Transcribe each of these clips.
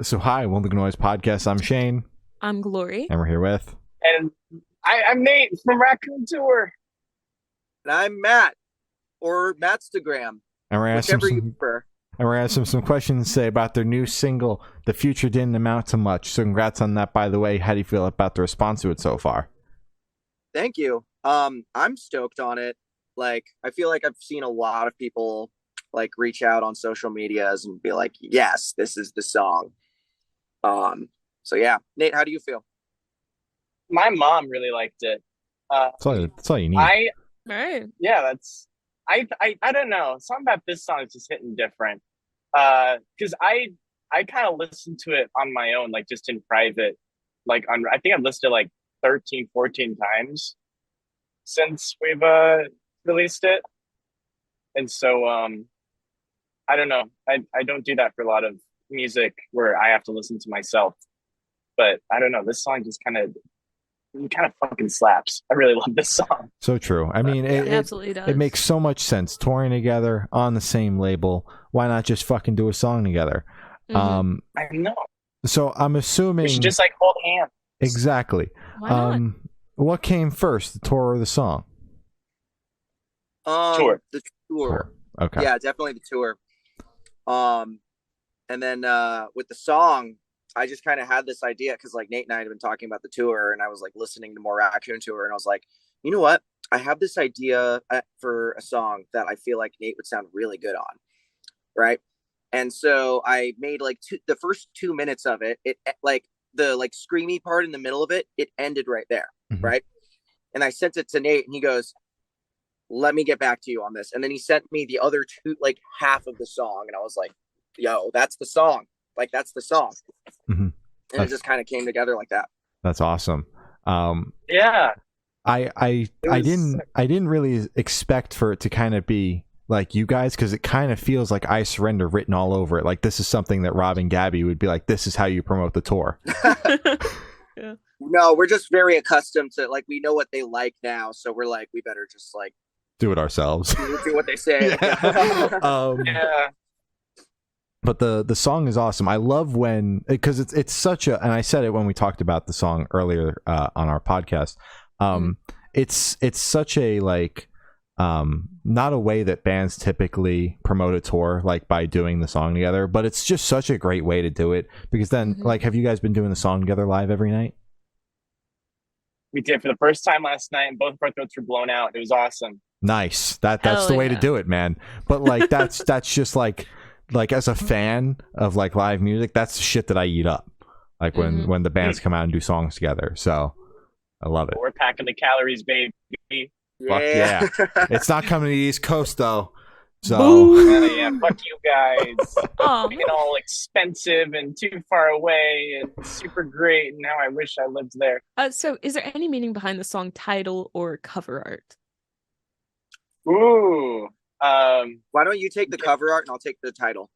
So hi, One Noise Podcast. I'm Shane. I'm Glory. And we're here with... And I'm Nate from Raccoon Tour. And I'm Matt, or MattstaGraham, And we're whichever you prefer. And we're asking some questions to say about their new single, The Future Didn't Amount to Much. So congrats on that, by the way. How do you feel about the response to it so far? Thank you. I'm stoked on it. Like, I feel like I've seen a lot of people like reach out on social medias and be like, yes, this is the song. So yeah. Nate, how do you feel? My mom really liked it. That's all you need. Right. Yeah, that's I don't know. Something about this song is just hitting different. Because I kind of listened to it on my own, like just in private. Like I think I've listened to like 13, 14 times since we've released it. And so I don't know. I don't do that for a lot of music where I have to listen to myself. But I don't know. This song just kind of fucking slaps. I really love this song. So true. I mean, it absolutely does. It makes so much sense. Touring together on the same label. Why not just fucking do a song together? Mm-hmm. I know. So I'm assuming We should just like hold hands. Exactly. Why not? What came first, the tour or the song? Tour. The tour. Okay. Yeah, definitely the tour. And then with the song, I just kind of had this idea because like Nate and I had been talking about the tour, and I was like listening to more Raccoon Tour, and I was like, you know what? I have this idea for a song that I feel like Nate would sound really good on, right? And so I made like the first 2 minutes of it. It like the like screamy part in the middle of it. It ended right there, right? And I sent it to Nate, and he goes, "Let me get back to you on this." And then he sent me the other two, like half of the song, and I was like, "Yo, that's the song." Like that's the song, and it just kind of came together like that. That's awesome. Yeah, I didn't really expect for it to kind of be like you guys, because it kind of feels like I Surrender written all over it. Like this is something that Rob and Gabby would be like, this is how you promote the tour. Yeah. No, we're just very accustomed to like we know what they like now, so we're like we better just like do it ourselves. do what they say. yeah. But the song is awesome. I love when, because it's such a, and I said it when we talked about the song earlier on our podcast. It's such a like not a way that bands typically promote a tour, like by doing the song together, but it's just such a great way to do it, because then like, have you guys been doing the song together live every night? We did for the first time last night, and both of our throats were blown out. It was awesome. Nice. That's Hell the way to yeah. do it, man. But like that's just like as a fan of like live music, that's the shit that I eat up. Like when the bands come out and do songs together. So I love it. We're packing the calories, baby. Fuck yeah. It's not coming to the East Coast though. So Yeah, fuck you guys. Oh, Being all expensive and too far away and super great, and now I wish I lived there. so is there any meaning behind the song title or cover art? Ooh. Why don't you take the cover art and I'll take the title?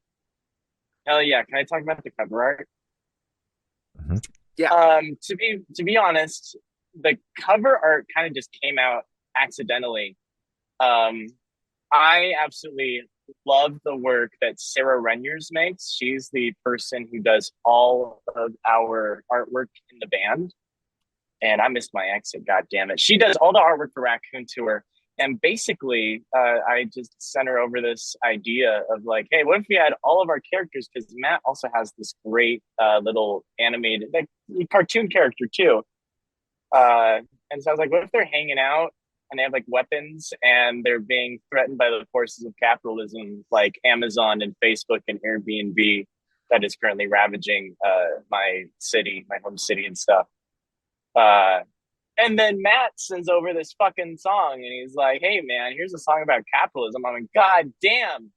Hell yeah. Can I talk about the cover art? Yeah. To be honest, the cover art kind of just came out accidentally. I absolutely love the work that Sarah Renyers makes. She's the person who does all of our artwork in the band. And I missed my exit, god damn it. She does all the artwork for Raccoon Tour. And basically, I just sent her over this idea of like, hey, what if we had all of our characters? Because Matt also has this great little animated like cartoon character too. And so I was like, what if they're hanging out and they have like weapons and they're being threatened by the forces of capitalism, like Amazon and Facebook and Airbnb, that is currently ravaging my city, my home city and stuff. And then Matt sends over this fucking song and he's like, hey man, here's a song about capitalism. I'm like, god damn,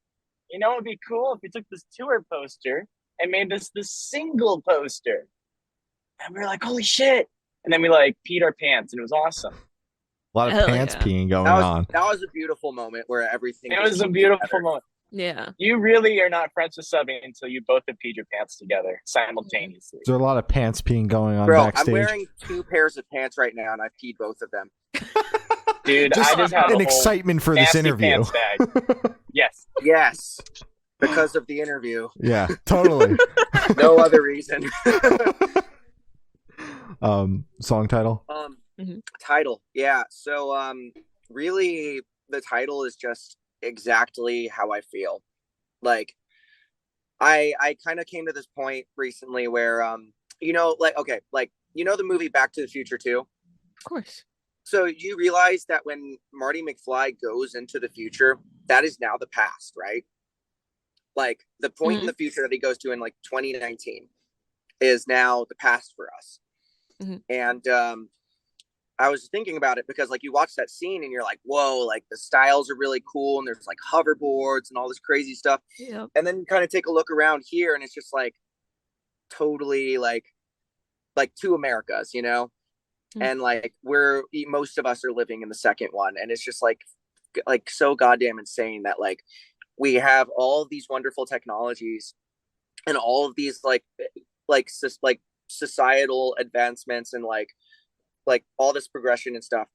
you know, it'd be cool if we took this tour poster and made this single poster. And we were like, holy shit. And then we like peed our pants and it was awesome. a lot of Hell pants yeah. peeing going That on. was a beautiful moment where everything. It just was a came beautiful together. moment. Yeah. You really are not friends with subbing until you both have peed your pants together simultaneously. There's a lot of pants peeing going on Bro, backstage. I'm wearing 2 pairs of pants right now, and I peed both of them. Dude, Just I just have an a whole excitement for this nasty interview. pants bag. Yes. Yes. Because of the interview. Yeah, totally. No other reason. Song title? Title. Yeah. So really the title is just exactly how I feel. Like I kind of came to this point recently where the movie Back to the Future 2? Of course. So you realize that when Marty McFly goes into the future, that is now the past, right? Like the point in the future that he goes to in like 2019 is now the past for us. And I was thinking about it because like you watch that scene and you're like, whoa, like the styles are really cool and there's like hoverboards and all this crazy stuff. Yep. And then you kind of take a look around here and it's just like totally like two Americas, you know? And like most of us are living in the second one, and it's just like so goddamn insane that like we have all of these wonderful technologies and all of these like societal advancements and like all this progression and stuff,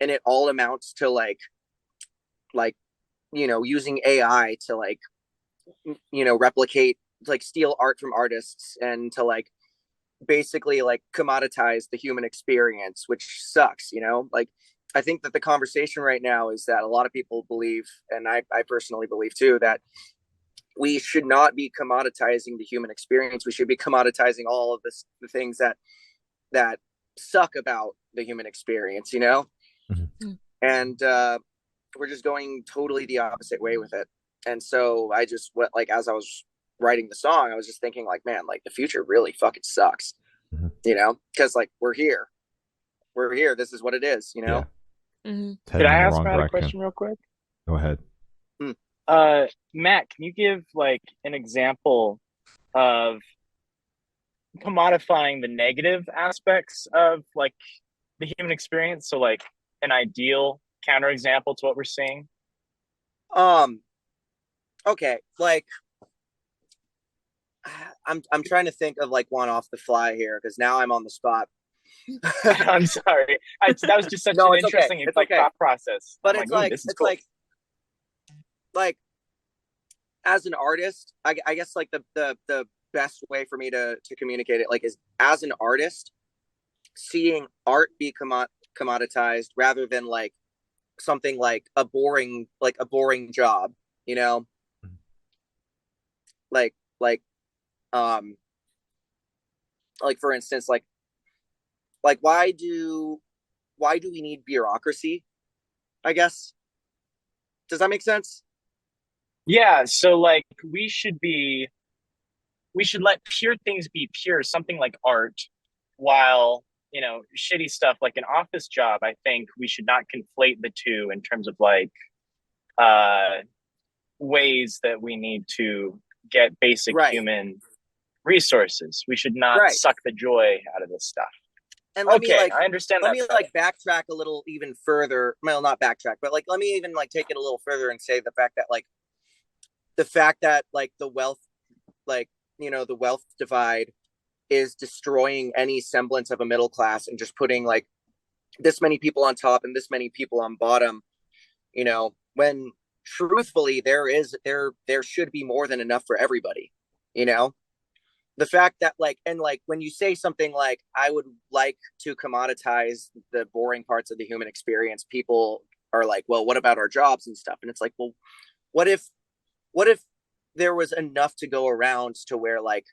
and it all amounts to like using AI to like replicate, like steal art from artists and to like basically like commoditize the human experience, which sucks. Like I think that the conversation right now is that a lot of people believe, and I personally believe too, that we should not be commoditizing the human experience. We should be commoditizing all of the things that suck about the human experience, and we're just going totally the opposite way with it. And so I just as I was writing the song, I was just thinking like, man, like the future really fucking sucks, because like we're here, this is what it is. Yeah. Could I ask Matt a question real quick? Go ahead. Matt, can you give like an example of commodifying the negative aspects of like the human experience? So like an ideal counterexample to what we're seeing. Okay, like I'm trying to think of like one off the fly here because now I'm on the spot. I'm sorry. That was just such an interesting thought process. But it's cool. like as an artist, I guess like the best way for me to communicate it like is as an artist, seeing art be commoditized rather than like something like a boring job, like for instance, like why do we need bureaucracy? I guess. Does that make sense? Yeah. So like we should let pure things be pure, something like art, while shitty stuff like an office job. I think we should not conflate the two in terms of like ways that we need to get basic human resources. We should not suck the joy out of this stuff. And I understand. Let me backtrack a little even further. Well, not backtrack, but like let me even like take it a little further and say the fact that the wealth, the wealth divide is destroying any semblance of a middle class and just putting like this many people on top and this many people on bottom, when truthfully there should be more than enough for everybody. The fact that when you say something like I would like to commoditize the boring parts of the human experience, people are like, well, what about our jobs and stuff? And it's like, well, what if there was enough to go around to where like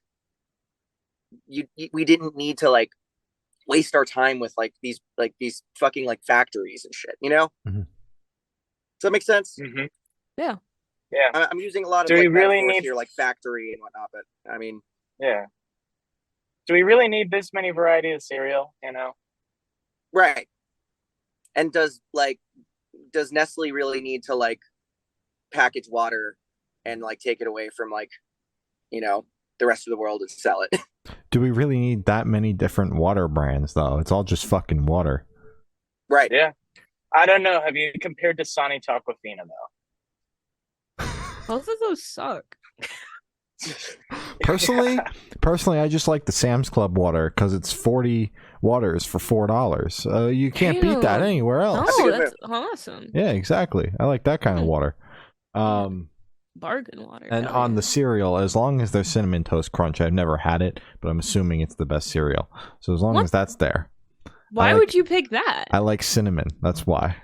we didn't need to like waste our time with these fucking like factories and shit, Does that make sense? Yeah. I'm using a lot of do we really need here, like factory and whatnot, but I mean, yeah. Do we really need this many variety of cereal? Right. And does Nestle really need to like package water and like take it away from like the rest of the world and sell it? Do we really need that many different water brands though? It's all just fucking water. Right. Yeah. I don't know. Have you compared to Sani Aquafina though? Both of those suck. Personally, I just like the Sam's Club water because it's 40 waters for $4. You can't beat that anywhere else. Oh, that's awesome. Yeah, exactly. I like that kind of water. Bargain water. And hell on yeah. the cereal, as long as there's Cinnamon Toast Crunch, I've never had it, but I'm assuming it's the best cereal. So as long What? as that's there. Why like- would you pick that? I like cinnamon. That's why.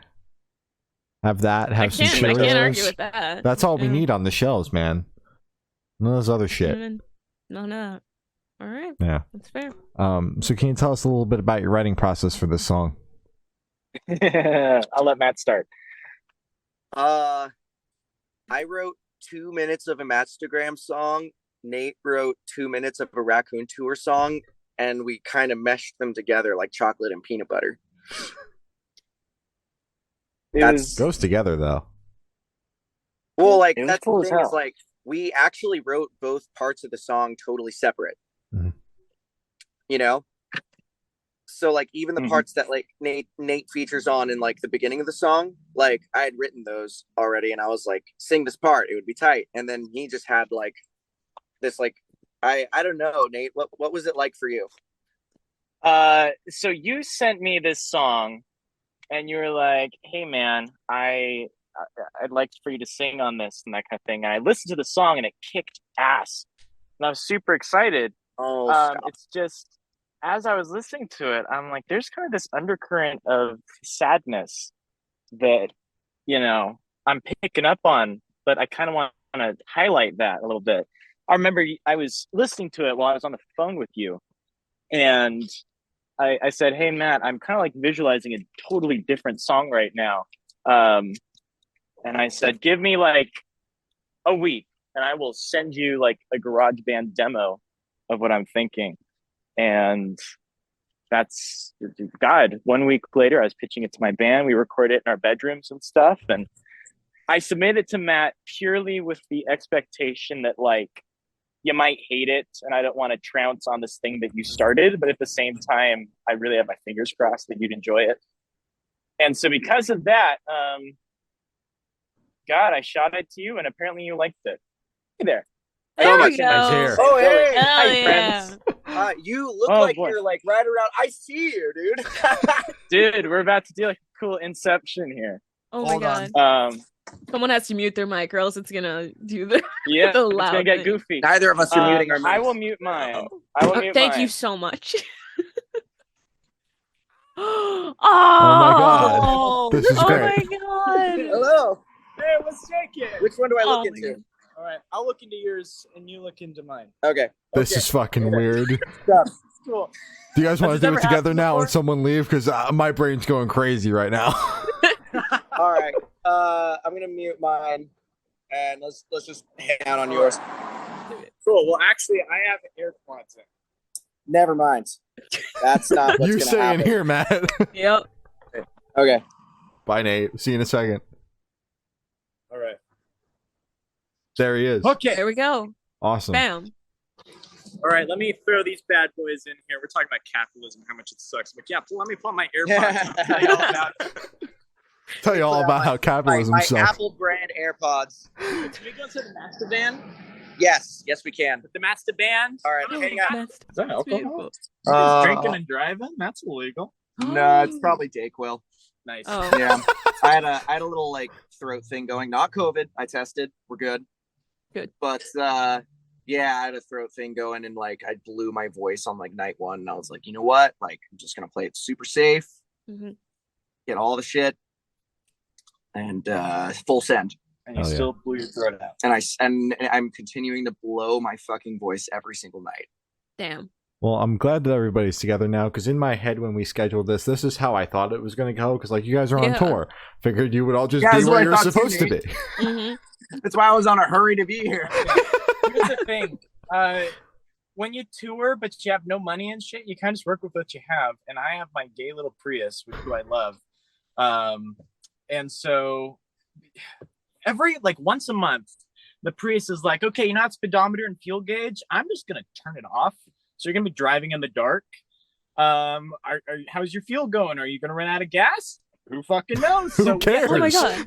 Have that. Have some I Cheerios. can't argue with that. That's all we Yeah. need on the shelves, man. None of those other shit. Cinnamon. No. All right. Yeah. That's fair. So can you tell us a little bit about your writing process for this song? I'll let Matt start. I wrote 2 minutes of a MattstaGraham song. Nate wrote 2 minutes of a Raccoon Tour song, and we kind of meshed them together like chocolate and peanut butter. Goes together though. Well, like, It was that's cool the as thing hell. is, like, we actually wrote both parts of the song totally separate. Mhm. You know? So, like, even the Mhm. parts that, like, Nate features on in, like, the beginning of the song, like, I had written those already, and I was like, sing this part, it would be tight. And then he just had, like, this, like, I don't know, Nate, what was it like for you? So you sent me this song, and you were like, "Hey, man, I'd like for you to sing on this and that kind of thing." And I listened to the song, and it kicked ass, and I was super excited. Oh, stop. It's just as I was listening to it, I'm like, there's kind of this undercurrent of sadness that I'm picking up on, but I kind of want to highlight that a little bit. I remember I was listening to it while I was on the phone with you, and I said, "Hey, Matt, I'm kind of like visualizing a totally different song right now." And I said, "Give me like a week and I will send you like a GarageBand demo of what I'm thinking." And that's God. 1 week later, I was pitching it to my band. We recorded it in our bedrooms and stuff. And I submitted it to Matt purely with the expectation that, like, you might hate it, and I don't want to trounce on this thing that you started, but at the same time, I really have my fingers crossed that you'd enjoy it. And so because of that, God, I shot it to you, and apparently you liked it. Hey there. There much we go. nice hair. Oh, hey! Hell Hi, yeah. friends. You look Oh, like boy. you're, like, right around. I see you, dude. Dude, we're about to do like a cool inception here. Oh my Hold on. god. Someone has to mute their mic or else it's gonna do the Yeah, The it's loud gonna get thing. goofy. Neither of us are muting our mics. I will mute mine. I will mute Thank mine. you so much. Oh, my God. This is oh great. my god. Hello. Hey, let's check it. Which one do I Oh look my into? God. All right, I'll look into yours and you look into mine. Okay. This Okay. is fucking weird. Cool. Do you guys want Has to this do ever it together happened now before? and someone leave? Because my brain's going crazy right now. All right. I'm gonna mute mine, and let's just hang out on yours. Cool. Well, actually, I have AirPods in. Never mind. That's not what's You gonna stay happen. in here, Matt. Yep. Okay. Bye, Nate. See you in a second. All right. There he is. Okay. There we go. Awesome. Bam. All right. Let me throw these bad boys in here. We're talking about capitalism, how much it sucks. But yeah, let me put my AirPods in. Tell you all about it. Tell you all about how capitalism my sucks. Apple brand AirPods. Can we go to the Master Band? Yes, we can. The Master Band? All right, Oh, hang on. Is that alcohol? beautiful. Drinking and driving? That's illegal. No, it's probably Dayquil. Nice. Oh. Yeah, I had a little like throat thing going. Not COVID. I tested. We're good. Good. But yeah, I had a throat thing going, and like I blew my voice on like night one, and I was like, you know what? Like I'm just gonna play it super safe, Mhm. get all the shit, and full send. And you Oh, yeah. still blew your throat out. And I'm continuing to blow my fucking voice every single night. Damn. Well, I'm glad that everybody's together now, because in my head when we scheduled this is how I thought it was going to go, because like you guys are on Yeah. tour. Figured you would all just Yeah, be that's where what I you're thought too, supposed to Nate. be. hmm That's why I was on a hurry to be here. Here's the thing. When you tour, but you have no money and shit, you kind of just work with what you have. And I have my gay little Prius, who I love. And so every, like, once a month, the Prius is like, okay, you know, speedometer and fuel gauge. I'm just going to turn it off. So you're going to be driving in the dark. How's your fuel going? Are you going to run out of gas? Who fucking knows? Who So cares? Oh my god.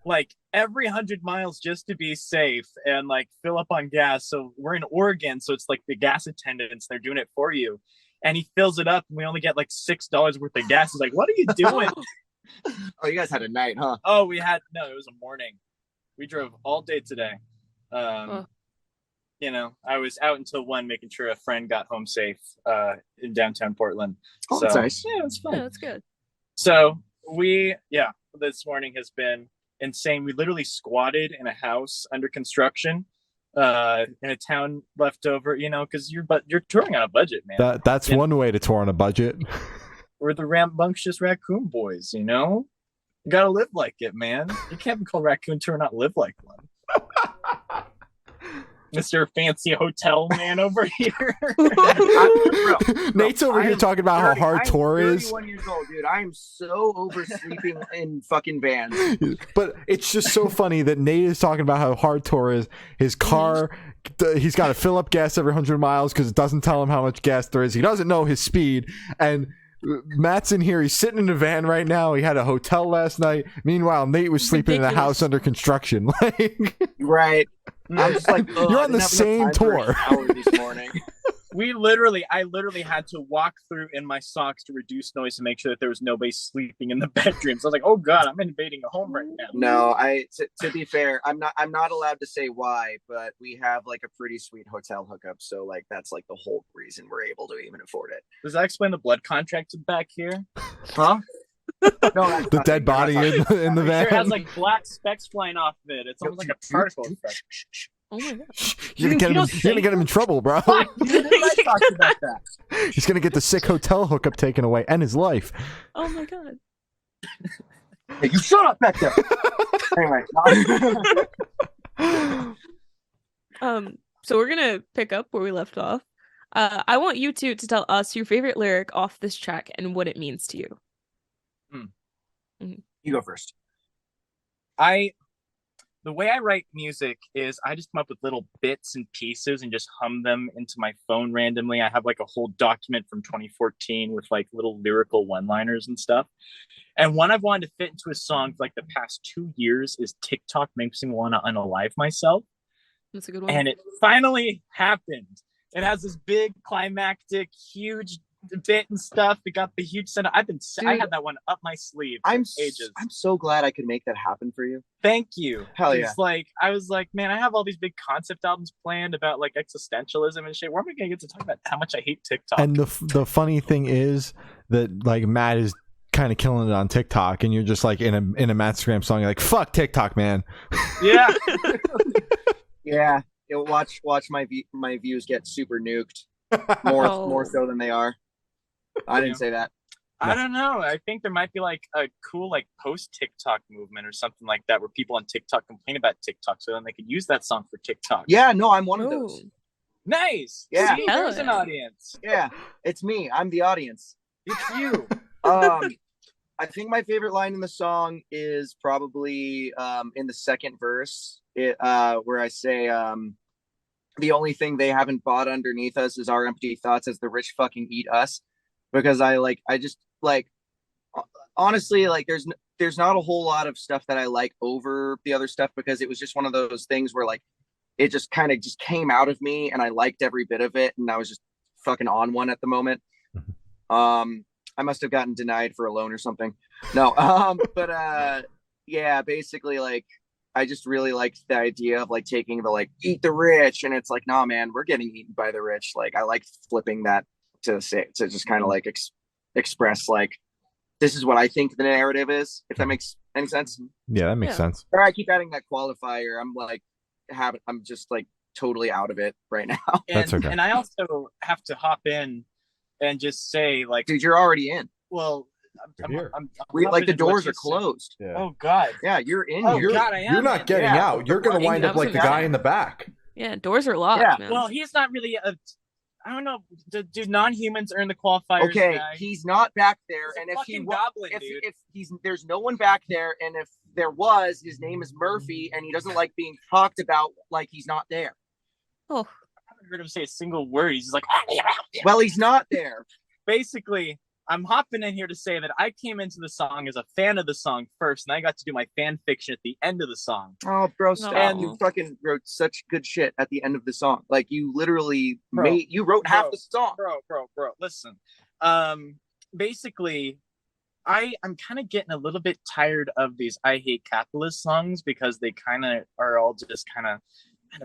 like every 100 miles just to be safe and like fill up on gas. So we're in Oregon, so it's like the gas attendants, they're doing it for you. And he fills it up and we only get like $6 worth of gas. He's like, what are you doing? Oh, you guys had a night, huh? Oh, it was a morning. We drove all day today. You know, I was out until 1 making sure a friend got home safe in downtown Portland. Oh, that's nice. Yeah, it's fun. Yeah, that's good. So this morning has been insane. We literally squatted in a house under construction in a town left over, you know, because you're touring on a budget, man. That's one way to tour on a budget. We're the rambunctious Raccoon Boys, you know? You gotta live like it, man. You can't be called Raccoon Tour and not live like one. Mr. Fancy Hotel Man over here. Nate's over here talking about how hard tour is. I'm 31 years old, dude. I am so over sleeping in fucking vans. But it's just so funny that Nate is talking about how hard tour is. His car, he's got to fill up gas every 100 miles because it doesn't tell him how much gas there is. He doesn't know his speed. And Matt's in here. He's sitting in a van right now. He had a hotel last night. Meanwhile, Nate was sleeping in a house under construction. Right. I'm just like, you're on the same tour. This morning. I literally had to walk through in my socks to reduce noise to make sure that there was nobody sleeping in the bedroom. So I was like, oh God, I'm invading a home right now. No, to be fair, I'm not allowed to say why, but we have like a pretty sweet hotel hookup. So like, that's like the whole reason we're able to even afford it. Does that explain the blood contract back here? Huh? No, the dead body in the van. It has like black specks flying off of it. It's almost like a particle effect. Oh my God. You're gonna get him in trouble, bro. Fuck, I talked about that. He's gonna get the sick hotel hookup taken away and his life. Oh my God. Hey, you shut up back there. Anyway. So we're gonna pick up where we left off. I want you two to tell us your favorite lyric off this track and what it means to you. You go first. The way I write music is I just come up with little bits and pieces and just hum them into my phone randomly. I have like a whole document from 2014 with like little lyrical one-liners and stuff. And one I've wanted to fit into a song for like the past 2 years is TikTok makes me want to unalive myself. That's a good one. And it finally happened. It has this big climactic, huge bit and stuff. It got the huge center. I had that one up my sleeve for ages. I'm so glad I could make that happen for you. Thank you. Hell yeah. Like I was like, man, I have all these big concept albums planned about like existentialism and shit. Where am I gonna get to talk about how much I hate TikTok? And the funny thing is that like Matt is kind of killing it on TikTok, and you're just like in a MattstaGraham song, you're like, fuck TikTok, man. Yeah. Yeah. Watch my views get super nuked. More so than they are. I didn't say that. I don't know. I think there might be like a cool like post TikTok movement or something like that where people on TikTok complain about TikTok so then they could use that song for TikTok. Yeah, no, I'm one of those. Nice. Yeah. See, there's an audience. Yeah, it's me. I'm the audience. It's you. I think my favorite line in the song is probably in the second verse, where I say, the only thing they haven't bought underneath us is our empty thoughts as the rich fucking eat us. Because honestly, like there's not a whole lot of stuff that I like over the other stuff because it was just one of those things where like it just kind of just came out of me and I liked every bit of it and I was just fucking on one at the moment. I must have gotten denied for a loan or something. No, but yeah, basically like I just really liked the idea of like taking the like eat the rich and it's like, nah, man, we're getting eaten by the rich. Like I like flipping that to just kind of like express like this is what I think the narrative is, if that makes any sense. Yeah, that makes sense. Or I keep adding that qualifier. I'm just like totally out of it right now. That's okay. And I also have to hop in and just say like, dude, you're already in. Well, I'm like the doors are closed. Yeah. Oh God. Yeah, you're in. Oh God, I am. You're not getting out. You're gonna wind up like the guy in the back. Yeah, doors are locked. Yeah. Man. Well, he's not really I don't know. Do non-humans earn the qualifiers? Okay, guy? He's not back there, He's and if if there's no one back there, and if there was, his name is Murphy, and he doesn't like being talked about like he's not there. Oh, I haven't heard him say a single word. He's just like, well, he's not there. Basically, I'm hopping in here to say that I came into the song as a fan of the song first, and I got to do my fan fiction at the end of the song. Oh, bro, stop. And you fucking wrote such good shit at the end of the song. Like, you literally wrote half the song. Bro, listen. Basically, I'm kind of getting a little bit tired of these I Hate Capitalist songs because they kind of are all just kind of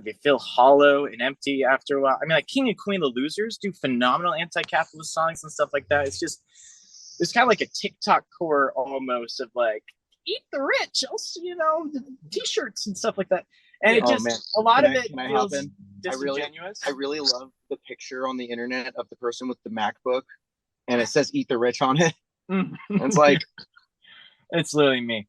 they feel hollow and empty after a while. I mean, like King and Queen of the Losers do phenomenal anti-capitalist songs and stuff like that. It's kind of like a TikTok core almost of like, eat the rich, also, the t-shirts and stuff like that. And it a lot of it feels disingenuous. I really love the picture on the internet of the person with the MacBook and it says eat the rich on it. It's like, it's literally me.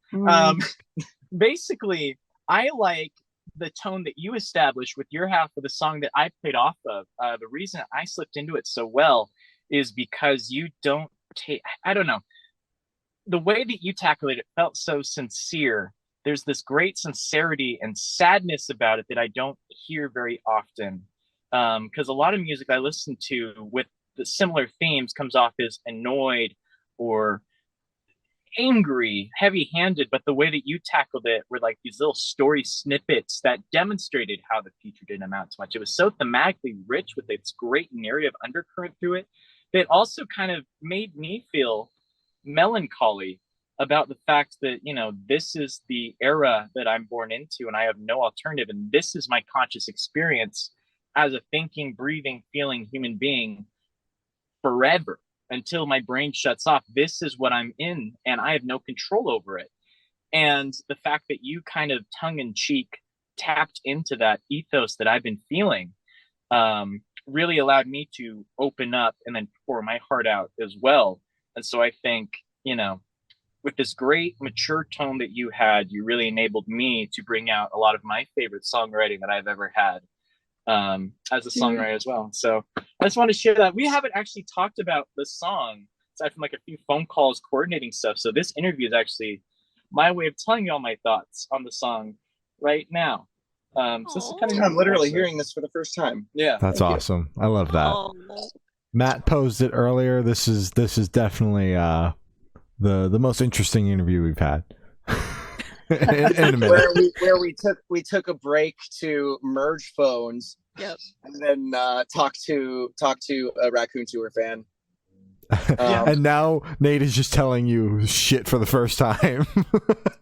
Basically, I like the tone that you established with your half of the song that I played off of. The reason I slipped into it so well is because you don't take, I don't know, the way that you tackled it felt so sincere. There's this great sincerity and sadness about it that I don't hear very often. Because a lot of music I listen to with the similar themes comes off as annoyed or angry, heavy-handed, but the way that you tackled it were like these little story snippets that demonstrated how the future didn't amount to much. It was so thematically rich with its great narrative undercurrent through it that also kind of made me feel melancholy about the fact that, this is the era that I'm born into and I have no alternative. And this is my conscious experience as a thinking, breathing, feeling human being forever. Until my brain shuts off, this is what I'm in, and I have no control over it. And the fact that you kind of tongue-in-cheek tapped into that ethos that I've been feeling really allowed me to open up and then pour my heart out as well. And so I think, with this great mature tone that you had, you really enabled me to bring out a lot of my favorite songwriting that I've ever had. As a songwriter as well. So I just want to share that. We haven't actually talked about the song aside from like a few phone calls coordinating stuff. So this interview is actually my way of telling you all my thoughts on the song right now. So this is kind of I'm literally hearing this for the first time. Yeah. That's awesome. I love that. Matt posed it earlier. This is definitely the most interesting interview we've had. in a minute. Where we took a break to merge phones, and then talk to a Raccoon Tour fan. And now Nate is just telling you shit for the first time.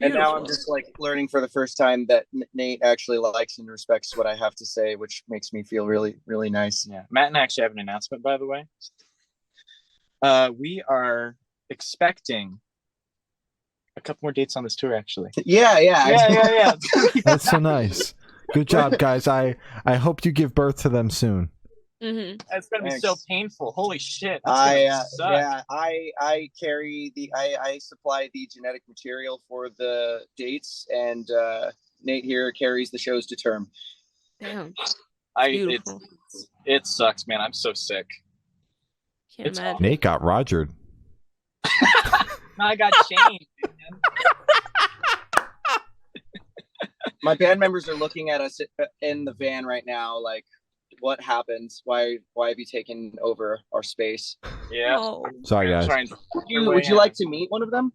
And now I'm just like learning for the first time that Nate actually likes and respects what I have to say, which makes me feel really, really nice. Yeah, Matt and I actually have an announcement, by the way. We are expecting a couple more dates on this tour, actually. Yeah. That's so nice. Good job, guys. I hope you give birth to them soon. Mm-hmm. It's gonna be so painful. Holy shit! I carry I supply the genetic material for the dates, and Nate here carries the shows to term. Damn. It sucks, man. I'm so sick. Can't imagine. Nate got Rogered. I got shamed. My band members are looking at us in the van right now, like, what happened? Why have you taken over our space? Yeah. Oh. Sorry, guys. Would you like to meet one of them?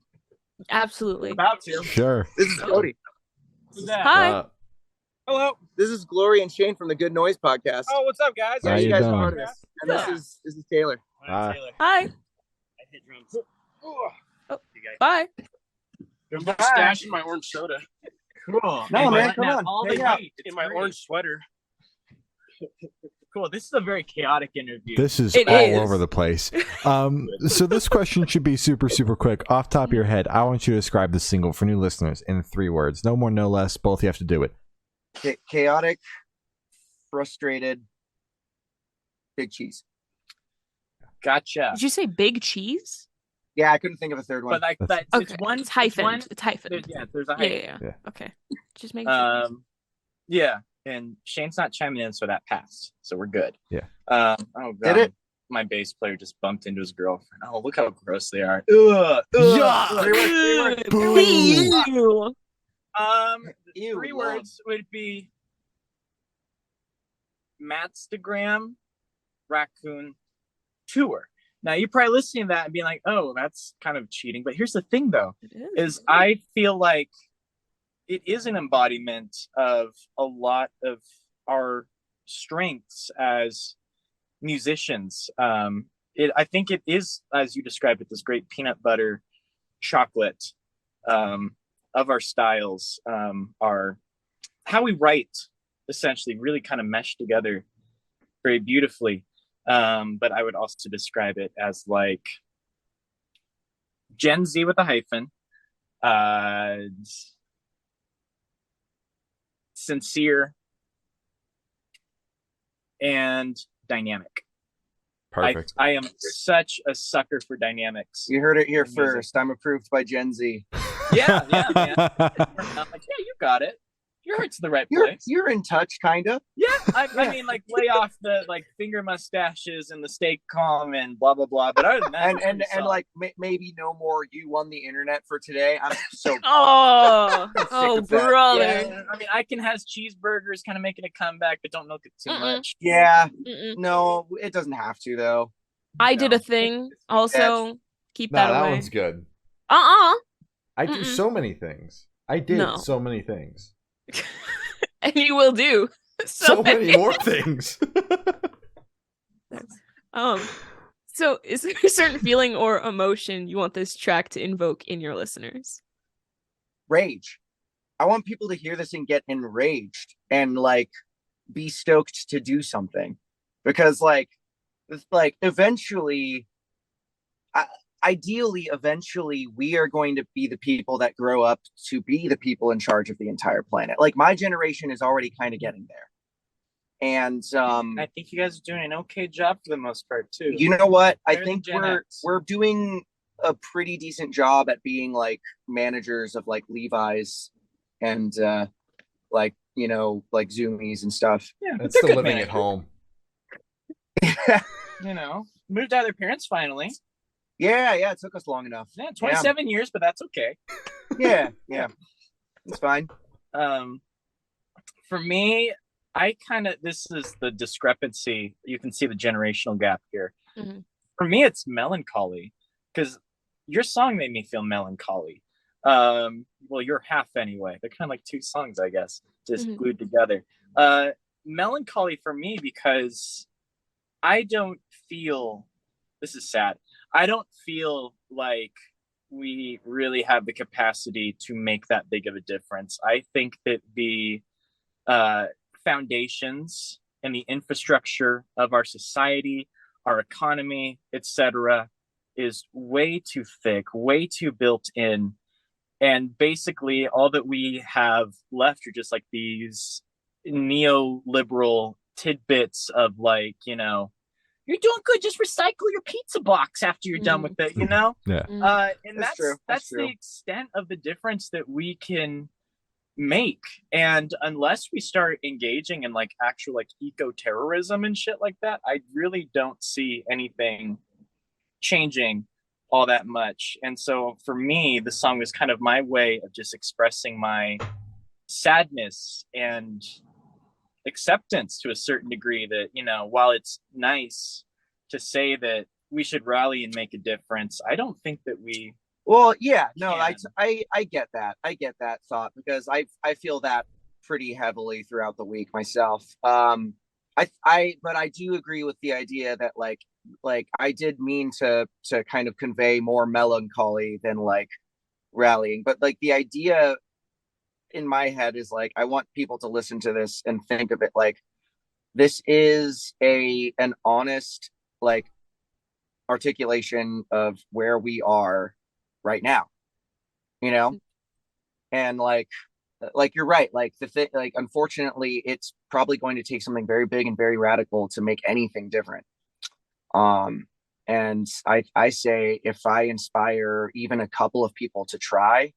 Absolutely. About to. Sure. This is Cody. Who's that? Hi. Hello. This is Glory and Shane from the Good Noise podcast. Oh, what's up, guys? How you guys doing? are part of this. And this is Taylor. Hi. Taylor. Hi. I hit drums. Oh. Bye. I'm stashing my orange soda. Cool. No, man, come on. All Hang the out. heat. In my orange sweater. Cool. This is a very chaotic interview. This is It all is. over the place. So this question should be super, super quick. Off top of your head, I want you to describe the single for new listeners in 3 words. No more, no less. Both you have to do it. Chaotic, frustrated, big cheese. Gotcha. Did you say big cheese? Yeah, I couldn't think of a third one. But like that, Okay. it's one. It's hyphen. One, It's hyphen. there's a Yeah, hyphen. yeah. Okay. Just make Yeah, and Shane's not chiming in, so that passed. So we're good. Yeah. Oh god. Did it? My bass player just bumped into his girlfriend. Oh, look how gross they are. Yuck. Boo. Ew. Ew, 3 love. words would be MattstaGraham Raccoon Tour. Now you're probably listening to that and being like, "Oh, that's kind of cheating." But here's the thing, though, is I feel like it is an embodiment of a lot of our strengths as musicians. I think it is, as you described it, this great peanut butter chocolate of our styles are how we write, essentially, really kind of mesh together very beautifully. But I would also describe it as like Gen Z with a hyphen, sincere, and dynamic. Perfect. I am such a sucker for dynamics. You heard it here first. I'm approved by Gen Z. Yeah, man. I'm like, yeah, you got it. Your heart's in the right place. You're in touch, kind of. Yeah, I mean, like, lay off the like finger mustaches and the stay calm and blah blah blah. But other than that, and like maybe no more. You won the internet for today. I'm so oh brother. Yeah, I mean, I can have cheeseburgers, kind of making a comeback, but don't milk it too much. Yeah, no, it doesn't have to though. I did a thing. Also, keep that away. That one's good. I do so many things. I did so many things. And you will do so many more things. So is there a certain feeling or emotion you want this track to invoke in your listeners? Rage. I want people to hear this and get enraged and like be stoked to do something, because like eventually ideally, eventually, we are going to be the people that grow up to be the people in charge of the entire planet. Like, my generation is already kind of getting there. And I think you guys are doing an okay job for the most part, too. You know what? I think we're doing a pretty decent job at being, like, managers of, like, Levi's and, like, you know, like, Zoomies and stuff. Yeah, it's still living at home. You know, moved out of their parents finally. Yeah, it took us long enough. Yeah, 27 years, but that's okay. Yeah, it's fine. For me, this is the discrepancy. You can see the generational gap here. Mm-hmm. For me, it's melancholy, because your song made me feel melancholy. Well, your half anyway. They're kind of like two songs, I guess, just glued together. Melancholy for me, because I don't feel, this is sad, I don't feel like we really have the capacity to make that big of a difference. I think that the foundations and the infrastructure of our society, our economy, etc., is way too thick, way too built in. And basically all that we have left are just like these neoliberal tidbits of like, you know, you're doing good, just recycle your pizza box after you're done with it, you know? Yeah. And that's true. That's the extent of the difference that we can make. And unless we start engaging in like actual like eco-terrorism and shit like that, I really don't see anything changing all that much. And so for me, the song was kind of my way of just expressing my sadness and acceptance to a certain degree that, you know, while it's nice to say that we should rally and make a difference, I don't think that we I get that thought, because I feel that pretty heavily throughout the week myself. But I do agree with the idea that like I did mean to kind of convey more melancholy than like rallying, but like the idea in my head is like, I want people to listen to this and think of it like this is an honest like articulation of where we are right now, you know? And like you're right, like the thing, like unfortunately it's probably going to take something very big and very radical to make anything different. And I say, if I inspire even a couple of people to try,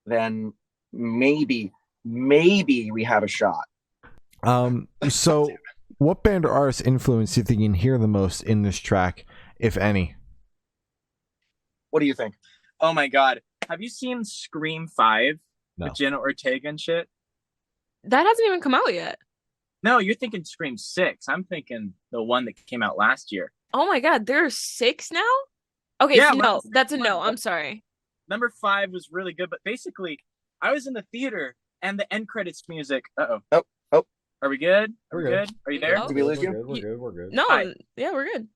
then maybe we have a shot. So what band or artist influence do you think you can hear the most in this track, if any? What do you think? Oh my god, have you seen Scream 5 No. with Jenna Ortega and shit? That hasn't even come out yet. No, you're thinking Scream 6. I'm thinking the one that came out last year. Oh my god, there are 6 now? Okay, yeah, no, that's a no. I'm sorry. Number 5 was really good, but basically I was in the theater and the end credits music. Oh. Are we good? We're good. Are you there? Did we lose you? We're good. No, Hi. yeah, we're good.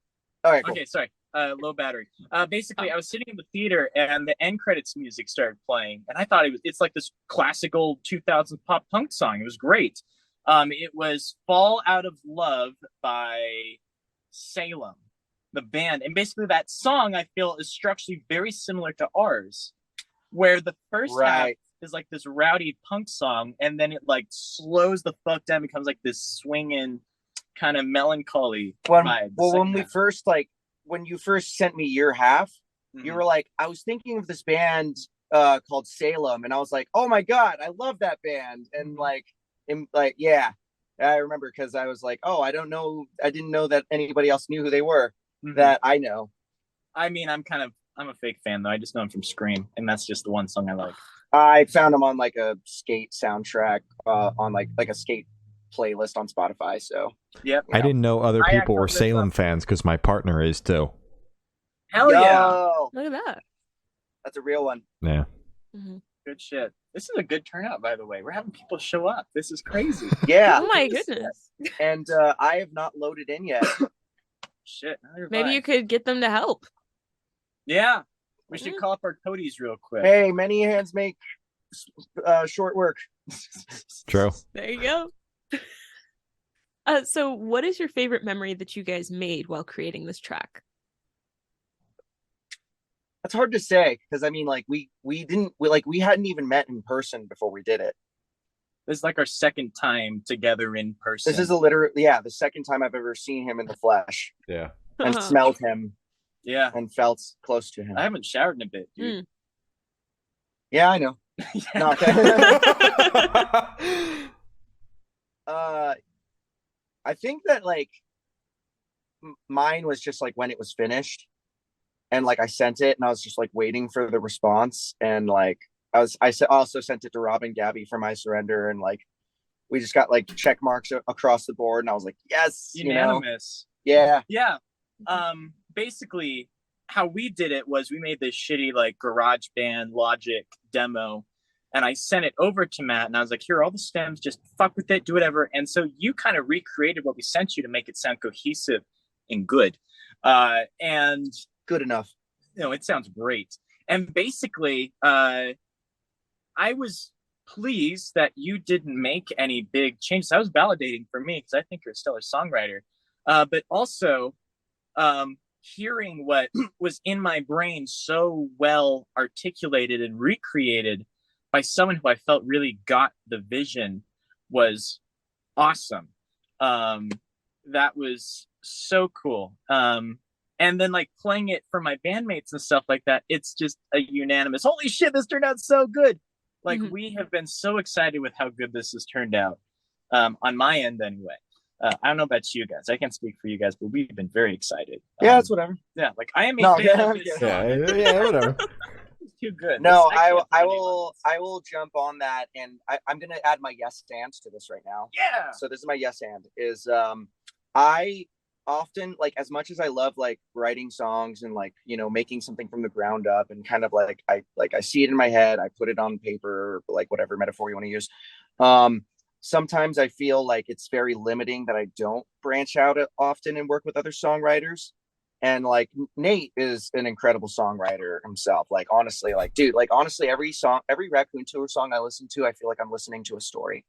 All right, cool. Okay, sorry. Low battery. Basically, I was sitting in the theater and the end credits music started playing, and I thought it's like this classical 2000 pop punk song. It was great. It was "Fall Out of Love" by Salem, the band, and basically that song I feel is structurally very similar to ours, where the first half is like this rowdy punk song, and then it like slows the fuck down, becomes like this swinging kind of melancholy vibe. Well, when you first sent me your half, you were like, I was thinking of this band called Salem, and I was like, oh my god, I love that band. And yeah, I remember, because I was like, oh, I didn't know that anybody else knew who they were that I know. I mean, I'm a fake fan though. I just know them from Scream, and that's just the one song I like. I found them on like a skate soundtrack on like a skate playlist on Spotify. So yep. I didn't know other people were Salem fans, because my partner is too. Hell yeah! Look at that. That's a real one. Yeah. Good shit. This is a good turnout, by the way. We're having people show up. This is crazy. Yeah. Oh my goodness. And I have not loaded in yet. Shit. Maybe you could get them to help. Yeah. We should call up our toadies real quick. Hey, many hands make short work. True. There you go. So what is your favorite memory that you guys made while creating this track? That's hard to say, because I mean, like we hadn't even met in person before we did it. This is like our second time together in person. This is the second time I've ever seen him in the flesh. Yeah. And smelled him. Yeah. And felt close to him. I haven't showered in a bit, dude. Yeah, I know. No, okay. I think that like mine was just like when it was finished, and like I sent it, and I was just like waiting for the response, and like I also sent it to Rob and Gabby for My Surrender, and like we just got like check marks across the board, and I was like, yes, unanimous. Yeah. Basically how we did it was we made this shitty like GarageBand Logic demo, and I sent it over to Matt, and I was like, here are all the stems, just fuck with it, do whatever. And so you kind of recreated what we sent you to make it sound cohesive and good. And good enough. It sounds great. And basically, I was pleased that you didn't make any big changes. That was validating for me, because I think you're a stellar songwriter. But also, hearing what was in my brain so well articulated and recreated by someone who I felt really got the vision was awesome. That was so cool. And then like playing it for my bandmates and stuff like that, it's just a unanimous, holy shit, this turned out so good. Like we have been so excited with how good this has turned out, on my end anyway. I don't know about you guys. I can't speak for you guys, but we've been very excited. Yeah, it's whatever. Yeah, like I am a fan of this song. Yeah, whatever. It's too good. No, I will jump on that, and I'm gonna add my yes stands to this right now. Yeah. So this is my yes and is I often, like, as much as I love like writing songs and like, making something from the ground up, and kind of like I see it in my head, I put it on paper, or like whatever metaphor you want to use. Sometimes I feel like it's very limiting that I don't branch out often and work with other songwriters. And like Nate is an incredible songwriter himself. Like, honestly, like, dude, like, honestly, every Raccoon Tour song I listen to, I feel like I'm listening to a story.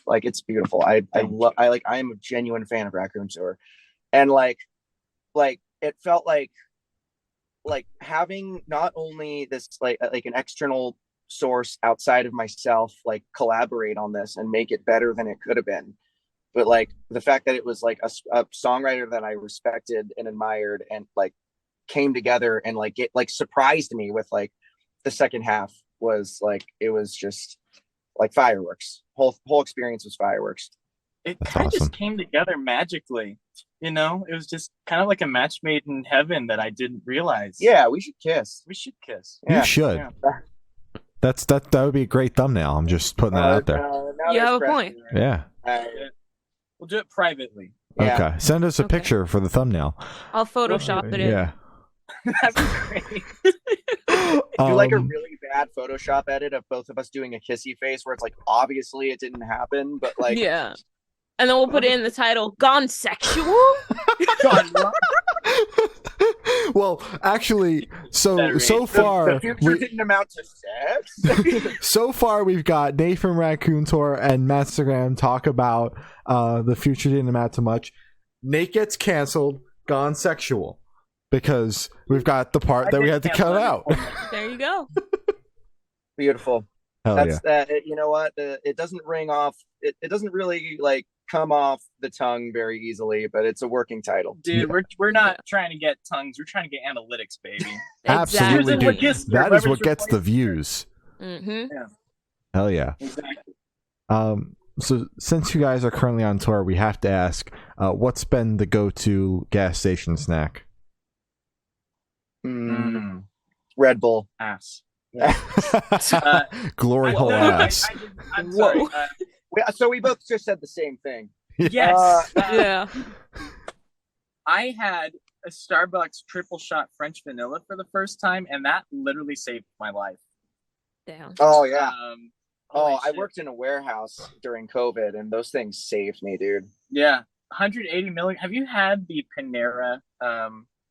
Like, it's beautiful. I am a genuine fan of Raccoon Tour. And like it felt like having not only this like an external source outside of myself like collaborate on this and make it better than it could have been, but like the fact that it was like a songwriter that I respected and admired, and like came together and like it like surprised me with like the second half was like, it was just like fireworks. Whole experience was fireworks. It kind of just came together magically. It was just kind of like a match made in heaven that I didn't realize. Yeah, we should kiss. You should. Yeah. That would be a great thumbnail. I'm just putting that out there. You have a point. Yeah. We'll do it privately. Yeah. Okay. Send us a picture for the thumbnail. I'll Photoshop it in. Yeah. That'd be great. Do like a really bad Photoshop edit of both of us doing a kissy face where it's like, obviously it didn't happen, but like, yeah. And then we'll put it in the title, Gone Sexual? Well, actually, so The far future didn't amount to sex. so far we've got Nate from Raccoon Tour and MattstaGraham talk about the future didn't amount to much. Nate gets canceled, gone sexual, because we've got the part that we had to cut out. There you go. Beautiful. Hell That's yeah. you know what? It doesn't ring off. It doesn't really like come off the tongue very easily, but it's a working title. Dude, we're not trying to get tongues. We're trying to get analytics, baby. Absolutely, Exactly. dude. That is what gets the views. Mm-hmm. Yeah. Hell yeah. Exactly. So since you guys are currently on tour, we have to ask, what's been the go-to gas station snack? Red Bull. Ass. Glory hole ass. I'm sorry. So we both just said the same thing. Yes. Yeah. I had a Starbucks triple shot French vanilla for the first time, and that literally saved my life. Damn. Oh yeah. Holy I shit. worked in a warehouse during COVID, and those things saved me, dude. Yeah, 180 million. Have you had the Panera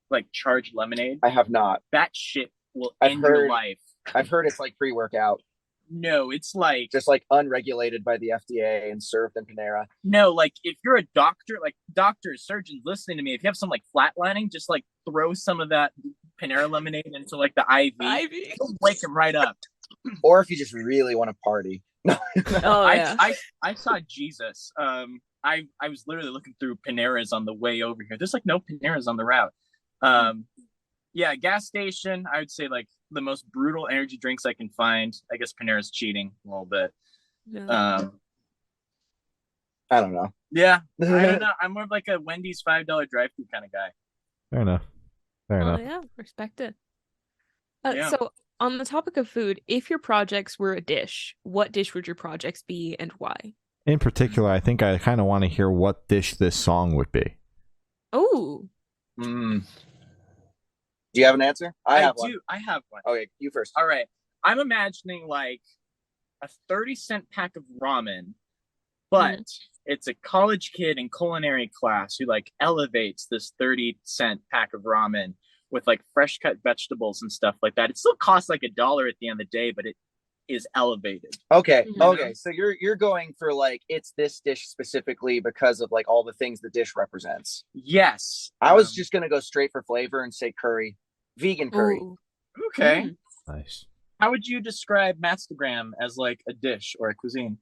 like charged lemonade? I have not. That shit will I've end your heard- life. I've heard it's like pre-workout, No, it's like just like unregulated by the FDA and served in Panera. no, like if you're a doctor, like doctors, surgeons listening to me, if you have some like flatlining, just like throw some of that Panera lemonade into like the IV. Ivy. It'll wake him right up. Or if you just really want to party. Oh yeah. I saw Jesus. I was literally looking through Paneras on the way over here. There's like no Paneras on the route. Yeah, gas station. I would say like the most brutal energy drinks I can find. I guess Panera's cheating a little bit. Yeah. I don't know. Yeah, I don't know. I'm more of like a Wendy's $5 drive-through kind of guy. Fair enough. Fair Oh enough. yeah, respect it. Yeah. So on the topic of food, if your projects were a dish, what dish would your projects be and why? In particular, I think I kind of want to hear what dish this song would be. Oh, Do you have an answer? I have one. I have one. Okay, you first. All right. I'm imagining like a 30-cent pack of ramen, but it's a college kid in culinary class who like elevates this 30-cent pack of ramen with like fresh cut vegetables and stuff like that. It still costs like $1 at the end of the day, but it is elevated. Okay, Mhm. okay. So you're going for like it's this dish specifically because of like all the things the dish represents. Yes. I was just gonna go straight for flavor and say curry, vegan curry. Ooh. okay. Mm. Nice. How would you describe MattstaGraham as like a dish or a cuisine?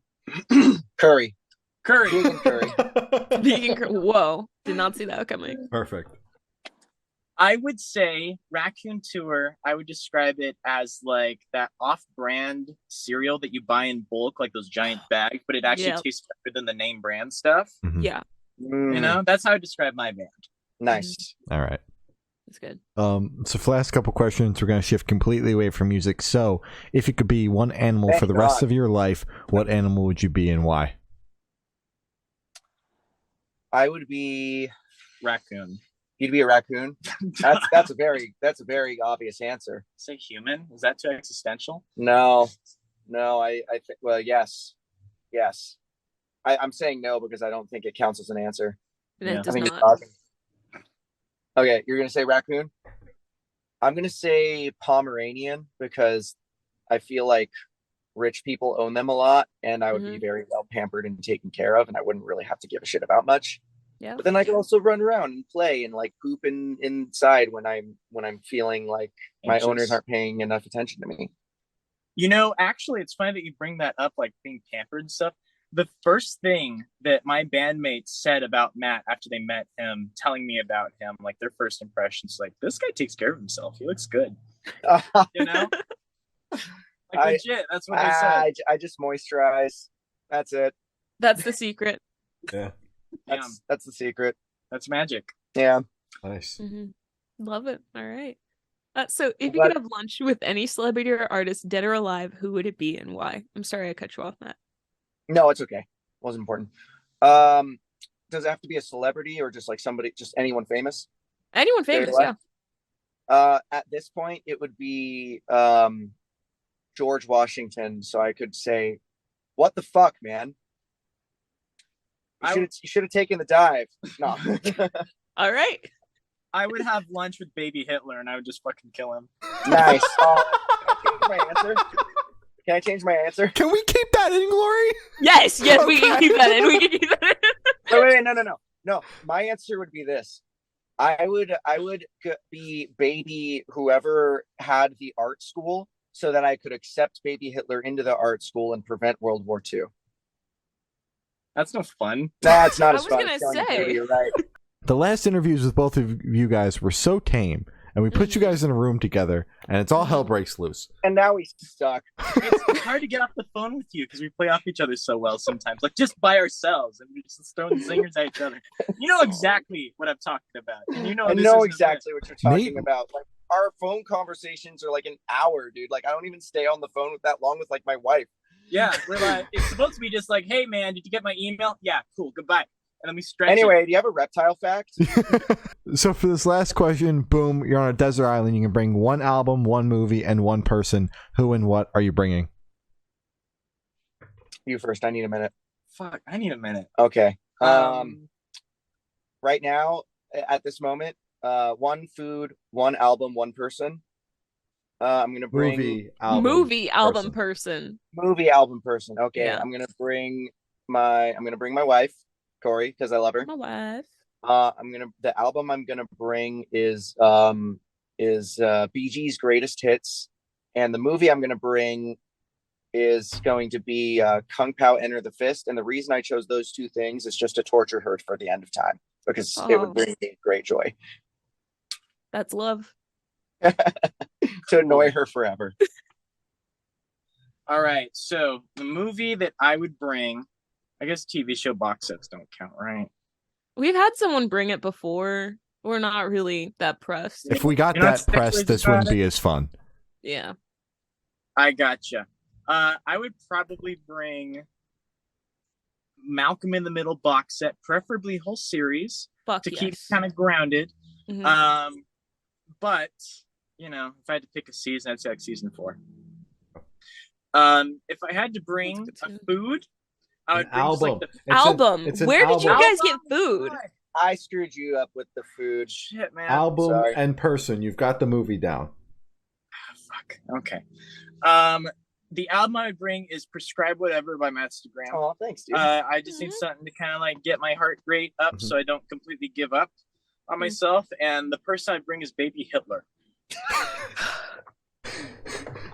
Curry, Curry. vegan curry. Vegan. Whoa, did not see that coming. Perfect. I would say Raccoon Tour, I would describe it as like that off-brand cereal that you buy in bulk, like those giant bags, but it actually Yep. tastes better than the name brand stuff. Mhm. Yeah, You know, that's how I describe my band. Nice. All right. that's good. So for the last couple questions, we're going to shift completely away from music. So if you could be one animal Thank for the rest God. of your life, what animal would you be and why? I would be. Raccoon. You'd be a raccoon. That's a very obvious answer. Say human? Is that too existential? No. I think. Well, yes. I'm saying no because I don't think it counts as an answer. And Yeah. it I does think not. you're talking. Okay, you're gonna say raccoon. I'm gonna say Pomeranian because I feel like rich people own them a lot, and I would be very well pampered and taken care of, and I wouldn't really have to give a shit about much. Yeah. But then I could also run around and play and like poop inside when I'm feeling like my Anxious. owners aren't paying enough attention to me. You know, actually, it's funny that you bring that up, like being pampered and stuff. The first thing that my bandmates said about Matt after they met him, telling me about him, like their first impressions, like, this guy takes care of himself. He looks good. You know? Like, legit. That's what they said. I just moisturize. That's it. That's the secret. Yeah. That's the secret. That's magic. Yeah. Nice. Love it. All right. So if you But- could have lunch with any celebrity or artist, dead or alive, who would it be and why? I'm sorry I cut you off, Matt. No, it's okay. Wasn't important. Does it have to be a celebrity or just like somebody, just anyone famous? Anyone Dead or famous, yeah. alive? At this point, it would be George Washington. So I could say, "What the fuck, man? You should have taken the dive." No. All right. I would have lunch with baby Hitler, and I would just fucking kill him. Nice. Can I change my answer? Can we keep that in, Glory? Yes, we can keep that in. We can keep that in. Wait, no. My answer would be this. I would be baby whoever had the art school, so that I could accept baby Hitler into the art school and prevent World War II. That's no fun. That's not I as fun. was gonna say. You're right. The last interviews with both of you guys were so tame, and we put you guys in a room together, and it's all hell breaks loose. And now we stuck. It's hard to get off the phone with you because we play off each other so well sometimes, like just by ourselves, and we just throwing zingers at each other. You know exactly what I'm talking about. And you know, I know exactly what you're talking about. Like, our phone conversations are like an hour, dude. Like, I don't even stay on the phone with that long with like my wife. Yeah, we're like, it's supposed to be just like, hey man, did you get my email? Yeah, cool, goodbye. And then we stretch. Anyway, do you have a reptile fact? So for this last question, boom, you're on a desert island. You can bring one album, one movie, and one person. Who and what are you bringing? You first. I need a minute. Fuck, I need a minute. Okay. Right now, at this moment, one food, one album, one person. I'm gonna bring Movie album person. Movie album person. Okay. Yeah. I'm gonna bring my wife, Corey, because I love her. My wife. The album I'm gonna bring is Bee Gees' Greatest Hits, and the movie I'm gonna bring is going to be Kung Pao Enter the Fist. And the reason I chose those two things is just to torture her for the end of time, because it would bring me great joy. That's love. To annoy her forever. All right, so the movie that I would bring, I guess TV show box sets don't count, right? We've had someone bring it before. We're not really that pressed. If we got that pressed, this wouldn't be as fun. Yeah. I gotcha. I would probably bring Malcolm in the Middle box set, preferably whole series, to keep kind of grounded. Mm-hmm. But you know, if I had to pick a season, I'd say like season 4. If I had to bring a food, I would bring just, like, the album. Where did you guys get food? I screwed you up with the food. Shit, man. Album and person. You've got the movie down. Fuck. Okay. The album I would bring is Prescribe Whatever by MattstaGraham. Oh, thanks, dude. I just need something to kind of like get my heart rate up so I don't completely give up on myself. And the person I bring is Baby Hitler.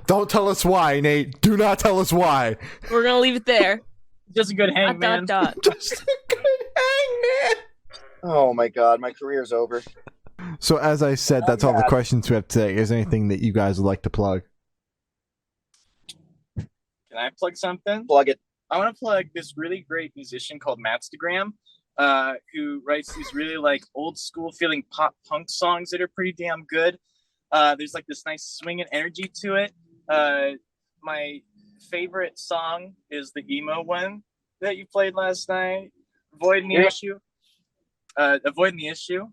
Don't tell us why, Nate. Do not tell us why. We're gonna leave it there. Just a good hang, man. Just a good hang, man. Oh my god, my career's over. So as I said, that's all the questions we have today. Is there anything that you guys would like to plug? Can I plug something? Plug it. I want to plug this really great musician called MattstaGraham, who writes these really like old school feeling pop punk songs that are pretty damn good. There's like this nice swing and energy to it. My favorite song is the emo one that you played last night. Avoiding the Issue. Avoiding the Issue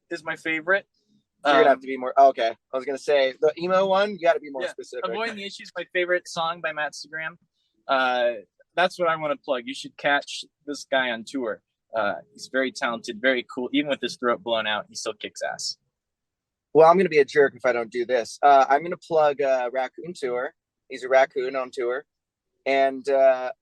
is my favorite. You're gonna have to be more. Okay, I was gonna say the emo one. You got to be more specific. Avoiding the Issue is my favorite song by MattstaGraham. That's what I want to plug. You should catch this guy on tour. He's very talented, very cool. Even with his throat blown out, he still kicks ass. Well, I'm gonna be a jerk if I don't do this. I'm gonna plug Raccoon Tour. He's a raccoon on tour, and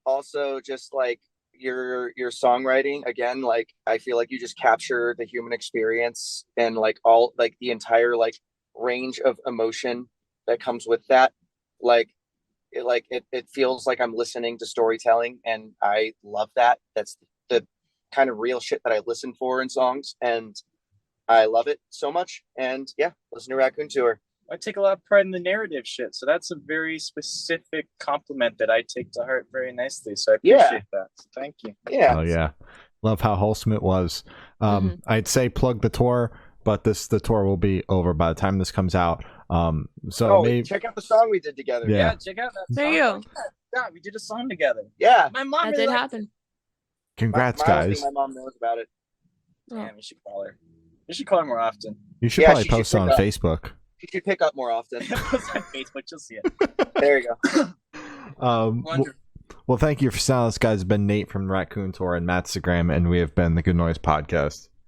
also just like your songwriting again. Like I feel like you just capture the human experience and like all like the entire like range of emotion that comes with that. It feels like I'm listening to storytelling, and I love that. That's the kind of real shit that I listen for in songs, and I love it so much. And yeah, listen to Raccoon Tour. I take a lot of pride in the narrative shit, so that's a very specific compliment that I take to heart very nicely. So I appreciate that. So thank you. Yeah. Oh yeah, love how wholesome it was. I'd say plug the tour, but the tour will be over by the time this comes out. Maybe check out the song we did together. Yeah, check out that song. There you go. Yeah, we did a song together. Yeah, my mom that really did liked happen. Congrats, guys. My mom knows about it. Damn, you should call her. You should call her more often. You should probably post on Facebook. You should pick up more often. Post on Facebook, you'll see it. There you go. Well, thank you for sounding. This guy's been Nate from Raccoon Tour and MattstaGraham, and we have been the Good Noise Podcast.